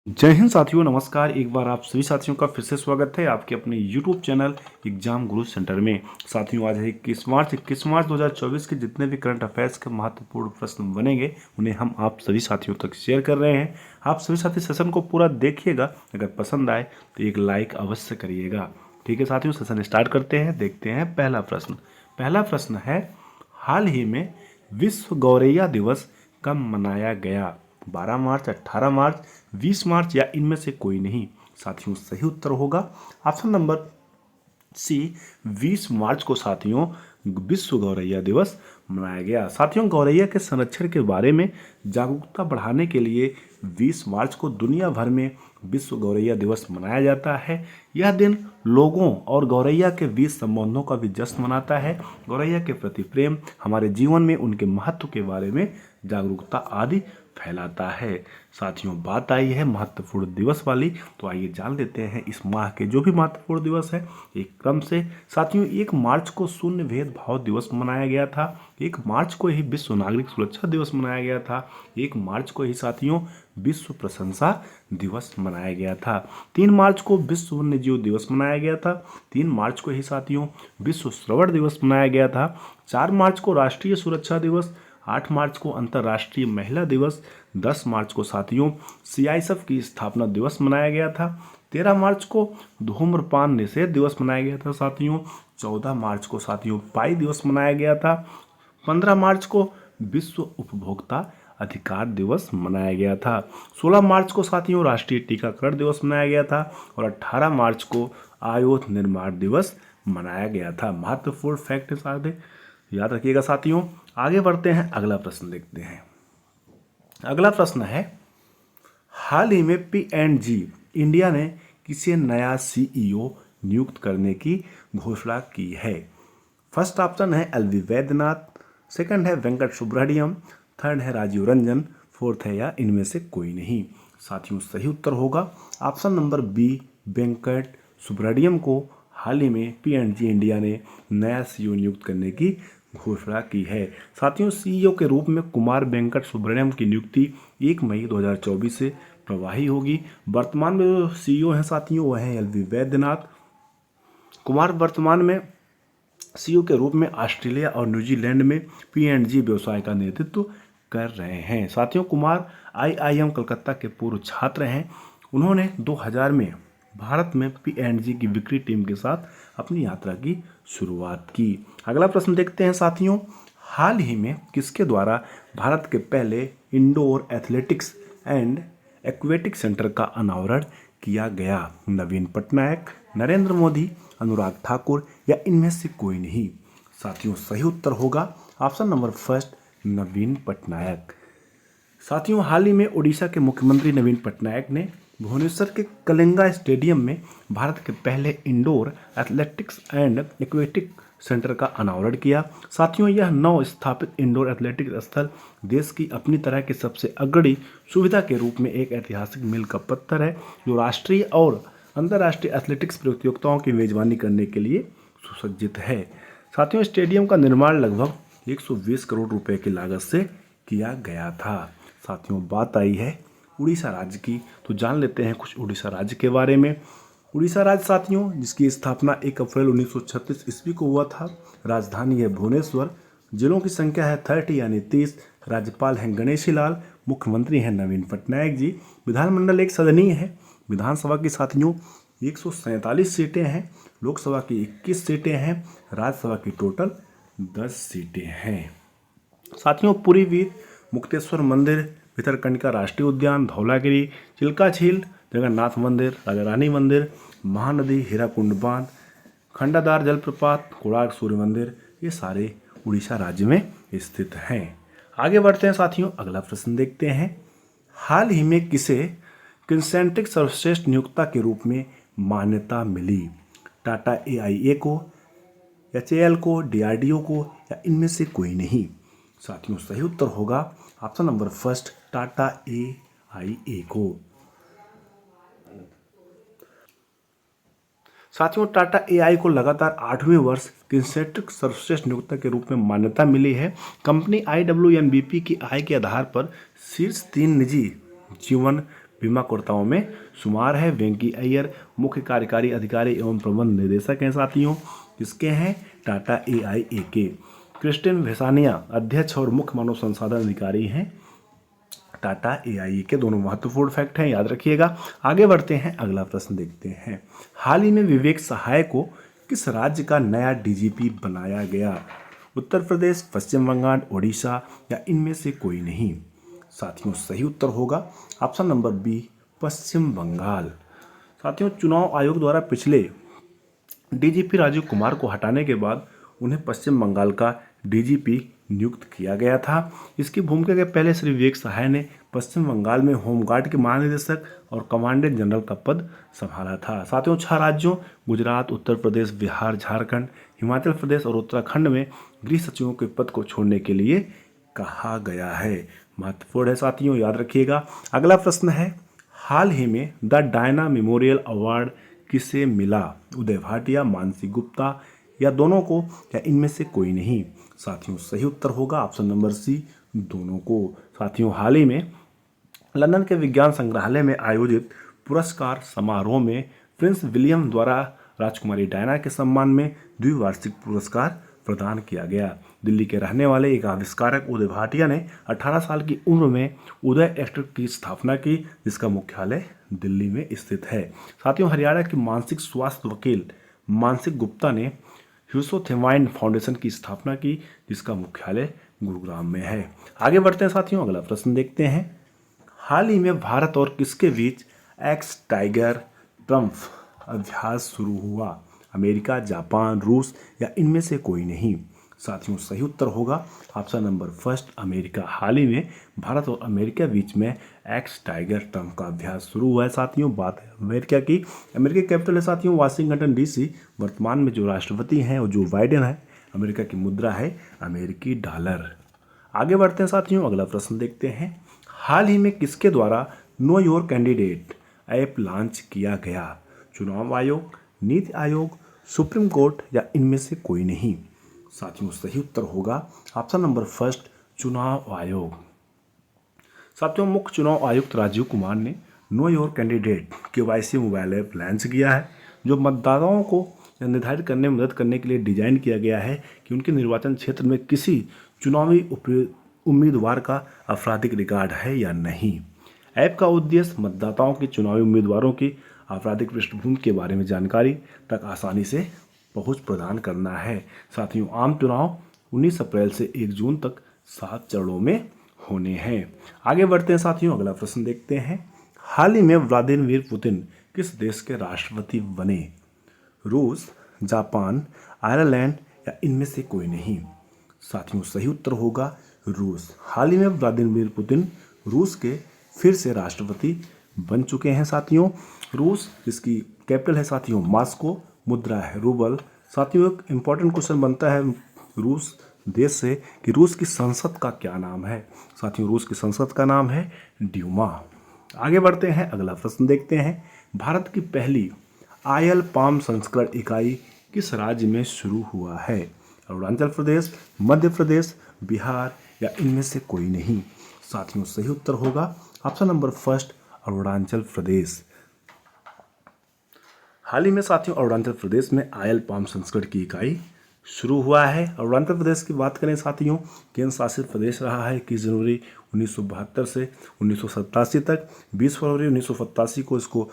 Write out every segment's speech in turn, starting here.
जय हिंद साथियों, नमस्कार। एक बार आप सभी साथियों का फिर से स्वागत है आपके अपने YouTube चैनल एग्जाम गुरु सेंटर में। साथियों, आज है 21 मार्च 2024 के जितने भी करंट अफेयर्स के महत्वपूर्ण प्रश्न बनेंगे उन्हें हम आप सभी साथियों तक शेयर कर रहे हैं। आप सभी साथी सेशन को पूरा देखिएगा। अगर पसंद आए तो एक लाइक अवश्य करिएगा। ठीक है साथियों, सेशन स्टार्ट करते हैं। देखते हैं पहला प्रश्न है, हाल ही में विश्व गौरैया दिवस कब मनाया गया? 12 मार्च, 18 मार्च, 20 मार्च या इनमें से कोई नहीं? साथियों, सही उत्तर होगा ऑप्शन नंबर सी, 20 मार्च को साथियों विश्व गौरैया दिवस मनाया गया। साथियों, गौरैया के संरक्षण के बारे में जागरूकता बढ़ाने के लिए 20 मार्च को दुनिया भर में विश्व गौरैया दिवस मनाया जाता है। यह दिन लोगों और गौरैया के बीच संबंधों का भी जश्न मनाता है। गौरैया के प्रति प्रेम हमारे जीवन में उनके महत्व के बारे में जागरूकता आदि फैलाता है। साथियों, बात आई है महत्वपूर्ण दिवस वाली, तो आइए जान लेते हैं इस माह के जो भी महत्वपूर्ण दिवस है एक क्रम से। साथियों, 1 मार्च को शून्य भेदभाव दिवस मनाया गया था। 1 मार्च को ही विश्व नागरिक सुरक्षा दिवस मनाया गया था। 1 मार्च को ही साथियों विश्व प्रशंसा दिवस मनाया गया था। 3 मार्च को विश्व वन्य जीव दिवस मनाया गया था। 3 मार्च को ही साथियों विश्व श्रवण दिवस मनाया गया था। 4 मार्च को राष्ट्रीय सुरक्षा दिवस, 8 मार्च को अंतर्राष्ट्रीय महिला दिवस, 10 मार्च को साथियों सीआईएसएफ की स्थापना दिवस मनाया गया था। 13 मार्च को धूम्रपान निषेध दिवस मनाया गया था साथियों। 14 मार्च को साथियों पाई दिवस मनाया गया था। 15 मार्च को विश्व उपभोक्ता अधिकार दिवस मनाया गया था। 16 मार्च को साथियों राष्ट्रीय टीकाकरण दिवस मनाया गया था और 18 मार्च को आयुध निर्माण दिवस मनाया गया था। महत्वपूर्ण फैक्ट है सारे, याद रखिएगा साथियों। आगे बढ़ते हैं, अगला प्रश्न देखते हैं। अगला प्रश्न है, हाल ही में P&G इंडिया ने किसे नया सीईओ नियुक्त करने की घोषणा की है? फर्स्ट ऑप्शन है एल वी वैद्यनाथ, सेकंड है वेंकट सुब्रमण्यम, थर्ड है राजीव रंजन, फोर्थ है या इनमें से कोई नहीं? साथियों, सही उत्तर होगा option number B, Venkat Subramaniam को हाल ही में P&G इंडिया ने नया सीईओ नियुक्त करने की घोषणा की है। साथियों, सीईओ के रूप में कुमार वेंकट सुब्रमण्यम की नियुक्ति 1 मई 2024 से प्रभावी होगी। वर्तमान में जो सीईओ हैं साथियों वह है एल वी वैद्यनाथ। कुमार वर्तमान में सीईओ के रूप में ऑस्ट्रेलिया और न्यूजीलैंड में P&G व्यवसाय का नेतृत्व कर रहे हैं। साथियों, कुमार IIM कलकत्ता के पूर्व छात्र हैं। उन्होंने 2000 में भारत में P&G की बिक्री टीम के साथ अपनी यात्रा की शुरुआत की। अगला प्रश्न देखते हैं साथियों, हाल ही में किसके द्वारा भारत के पहले indoor athletics and aquatic centre का अनावरण किया गया? नवीन पटनायक, नरेंद्र मोदी, अनुराग ठाकुर या इनमें से कोई नहीं? साथियों, सही उत्तर होगा ऑप्शन नंबर फर्स्ट, नवीन पटनायक। साथियों, हाल ही में उड़ीसा के मुख्यमंत्री नवीन पटनायक ने भुवनेश्वर के कलिंगा स्टेडियम में भारत के पहले indoor athletics and aquatic centre का अनावरण किया। साथियों, यह नव स्थापित इंडोर एथलेटिक्स स्थल देश की अपनी तरह की सबसे अग्रणी सुविधा के रूप में एक ऐतिहासिक मील का पत्थर है, जो राष्ट्रीय और अंतर्राष्ट्रीय एथलेटिक्स प्रतियोगिताओं की मेजबानी करने के लिए सुसज्जित है। साथियों, स्टेडियम का निर्माण लगभग 120 करोड़ रुपए की लागत से किया गया था। साथियों, बात आई है उड़ीसा राज्य की, तो जान लेते हैं कुछ उड़ीसा राज्य के बारे में। उड़ीसा राज्य साथियों जिसकी स्थापना 1 अप्रैल 1936 ईस्वी को हुआ था। राजधानी है भुवनेश्वर। जिलों की संख्या है 30 यानी 30। राज्यपाल हैं गणेशी लाल। मुख्यमंत्री हैं नवीन पटनायक जी। विधानमंडल एक सदनीय है। विधानसभा की साथियों 147 सीटें हैं। लोकसभा की 21 सीटें हैं। राज्यसभा की टोटल 10 सीटें हैं। साथियों, पुरी वीर, मुक्तेश्वर मंदिर, भितरकनिका राष्ट्रीय उद्यान, धौलागिरी, चिल्का झील, जगन्नाथ मंदिर, राजा रानी मंदिर, महानदी, हीराकुंड बांध, खंडादार जलप्रपात, कोणार्क सूर्य मंदिर, ये सारे उड़ीसा राज्य में स्थित हैं। आगे बढ़ते हैं साथियों, अगला प्रश्न देखते हैं। हाल ही में किसे किन्सेंट्रिक सर्वश्रेष्ठ नियोक्ता के रूप में मान्यता मिली? टाटा AIA को, HAL को, DRDO को या इनमें से कोई नहीं? साथियों, सही उत्तर होगा option number first, Tata AIA को। साथियों, टाटा AI को लगातार 8वें वर्ष किन्सेंट्रिक सर्वश्रेष्ठ नियोक्ता के रूप में मान्यता मिली है। कंपनी IWMBP की आय के आधार पर शीर्ष 3 निजी जीवन बीमाकर्ताओं में शुमार है। वेंकी अय्यर मुख्य कार्यकारी अधिकारी एवं प्रबंध निदेशक हैं साथियों। किसके हैं? टाटा AIA के। क्रिस्टिन भेसानिया अध्यक्ष और मुख्य मानव संसाधन अधिकारी हैं टाटा AIA के। दोनों महत्वपूर्ण फैक्ट हैं, याद रखिएगा। आगे बढ़ते हैं, अगला प्रश्न देखते हैं। हाल ही में विवेक सहाय को किस राज्य का नया DGP बनाया गया? उत्तर प्रदेश, पश्चिम बंगाल, ओडिशा या इनमें से कोई नहीं? साथियों सही उत्तर होगा ऑप्शन नंबर बी, पश्चिम बंगाल। साथियों चुनाव आयोग द्वारा पिछले DGP राजीव कुमार को हटाने के बाद उन्हें पश्चिम बंगाल का DGP नियुक्त किया गया था। इसकी भूमिका के पहले श्री विवेक सहाय ने पश्चिम बंगाल में होमगार्ड के महानिदेशक और कमांडेंट जनरल का पद संभाला था। साथियों 6 राज्यों गुजरात, उत्तर प्रदेश, बिहार, झारखंड, हिमाचल प्रदेश और उत्तराखंड में गृह सचिवों के पद को छोड़ने के लिए कहा गया है। महत्वपूर्ण है साथियों, याद रखिएगा। अगला प्रश्न है, हाल ही में द डायना मेमोरियल अवार्ड किसे मिला? उदय भाटिया, मानसी गुप्ता या दोनों को या इनमें से कोई नहीं? साथियों सही उत्तर होगा ऑप्शन नंबर सी, दोनों को। साथियों हाल ही में लंदन के विज्ञान संग्रहालय में आयोजित पुरस्कार समारोह में प्रिंस विलियम द्वारा राजकुमारी डायना के सम्मान में द्विवार्षिक पुरस्कार प्रदान किया गया। दिल्ली के रहने वाले एक आविष्कारक उदय भाटिया ने 18 साल की उम्र में उदय एक्सट्रैक्ट की स्थापना की, जिसका मुख्यालय दिल्ली में स्थित है। साथियों हरियाणा की मानसिक स्वास्थ्य वकील मानसी गुप्ता ने ह्यूसोथेमाइन फाउंडेशन की स्थापना की, जिसका मुख्यालय गुरुग्राम में है। आगे बढ़ते हैं साथियों, अगला प्रश्न देखते हैं। हाल ही में भारत और किसके बीच एक्स टाइगर ट्रम्प अभ्यास शुरू हुआ? अमेरिका, जापान, रूस या इनमें से कोई नहीं? साथियों सही उत्तर होगा ऑप्शन नंबर फर्स्ट, अमेरिका। हाल ही में भारत और अमेरिका बीच में एक्स टाइगर ट्रम्प का अभ्यास शुरू हुआ है। साथियों बात है अमेरिका की। अमेरिका की कैपिटल है साथियों वाशिंगटन DC। वर्तमान में जो राष्ट्रपति हैं वो जो बाइडेन है। अमेरिका की मुद्रा है अमेरिकी डॉलर। आगे बढ़ते हैं साथियों, अगला प्रश्न देखते हैं। हाल ही में किसके द्वारा know your candidate app launch किया गया? चुनाव आयोग, नीति आयोग, सुप्रीम कोर्ट या इनमें से कोई नहीं? साथियों सही उत्तर होगा ऑप्शन नंबर फर्स्ट, चुनाव आयोग। साथियों मुख्य चुनाव आयुक्त राजीव कुमार ने know your candidate KYC mobile app launch किया है, जो मतदाताओं को निर्धारित करने में मदद करने के लिए डिजाइन किया गया है कि उनके निर्वाचन क्षेत्र में किसी चुनावी उम्मीदवार का आपराधिक रिकॉर्ड है या नहीं। ऐप का उद्देश्य मतदाताओं की चुनावी उम्मीदवारों की आपराधिक पृष्ठभूमि के बारे में जानकारी तक आसानी से पहुंच प्रदान करना है। साथियों आम चुनाव 19 अप्रैल से 1 जून तक 7 चरणों में होने हैं। आगे बढ़ते हैं साथियों, अगला प्रश्न देखते हैं। हाल ही में व्लादिमीर पुतिन किस देश के राष्ट्रपति बने? रूस, जापान, आयरलैंड या इनमें से कोई नहीं? साथियों सही उत्तर होगा रूस। हाल ही में व्लादिमीर पुतिन रूस के फिर से राष्ट्रपति बन चुके हैं। साथियों रूस जिसकी कैपिटल है साथियों मॉस्को, मुद्रा है रूबल। साथियों एक इंपॉर्टेंट क्वेश्चन बनता है रूस देश से कि रूस की संसद का क्या नाम है? साथियों रूस की संसद का नाम है ड्यूमा। आगे बढ़ते हैं, अगला प्रश्न देखते हैं। भारत की पहली आयल पाम संस्करण इकाई किस राज्य में शुरू हुआ है? अरुणाचल प्रदेश, मध्य प्रदेश, बिहार या इनमें से कोई नहीं? साथियों सही उत्तर होगा option number first, Arunachal Pradesh. हाल ही में साथियों अरुणाचल प्रदेश में आयल पाम संस्करण की इकाई शुरू हुआ है। अरुणाचल प्रदेश की बात करें साथियों, केंद्र शासित प्रदेश रहा है 21 जनवरी 1972 से 1987 तक। 20 फरवरी 1987 को इसको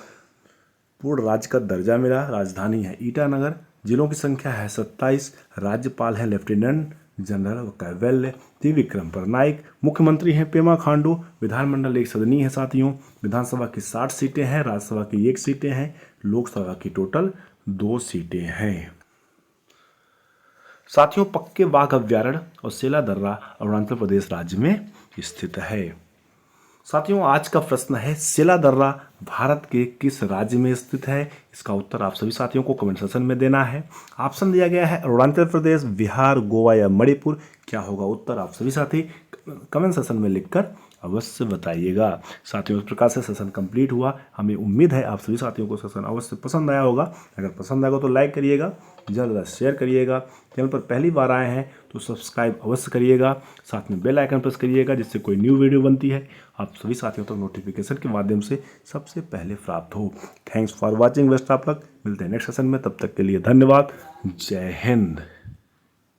पूर्ण राज्य का दर्जा मिला। राजधानी है ईटानगर। जिलों की संख्या है 27। राज्यपाल है लेफ्टिनेंट जनरल कैवल्य त्रिविक्रम परनाइक। मुख्यमंत्री हैं पेमा खांडू। विधानमंडल एक सदनीय है साथियों। विधानसभा की 60 सीटें हैं, राज्यसभा की 1 सीटें हैं, लोकसभा की टोटल 2 सीटें हैं। साथियों पक्के बाघ अभ्यारण्य और सेला दर्रा अरुणाचल प्रदेश राज्य में स्थित है। साथियों आज का प्रश्न है सेला दर्रा भारत के किस राज्य में स्थित है? इसका उत्तर आप सभी साथियों को कमेंट सेक्शन में देना है। ऑप्शन दिया गया है अरुणाचल प्रदेश, बिहार, गोवा या मणिपुर। क्या होगा उत्तर? आप सभी साथी कमेंट सेक्शन में लिखकर अवश्य बताइएगा। साथियों, इस प्रकार से सेशन कंप्लीट हुआ। हमें उम्मीद है आप सभी साथियों को सेशन अवश्य पसंद आया होगा। अगर पसंद आएगा तो लाइक करिएगा, ज़्यादा से शेयर करिएगा। चैनल पर पहली बार आए हैं तो सब्सक्राइब अवश्य करिएगा, साथ में बेल आइकन प्रेस करिएगा, जिससे कोई न्यू वीडियो बनती है आप सभी साथियों तक नोटिफिकेशन के माध्यम से सबसे पहले प्राप्त हो। Thanks for watching, best of luck. मिलते हैं नेक्स्ट सेशन में, तब तक के लिए धन्यवाद। जय हिंद।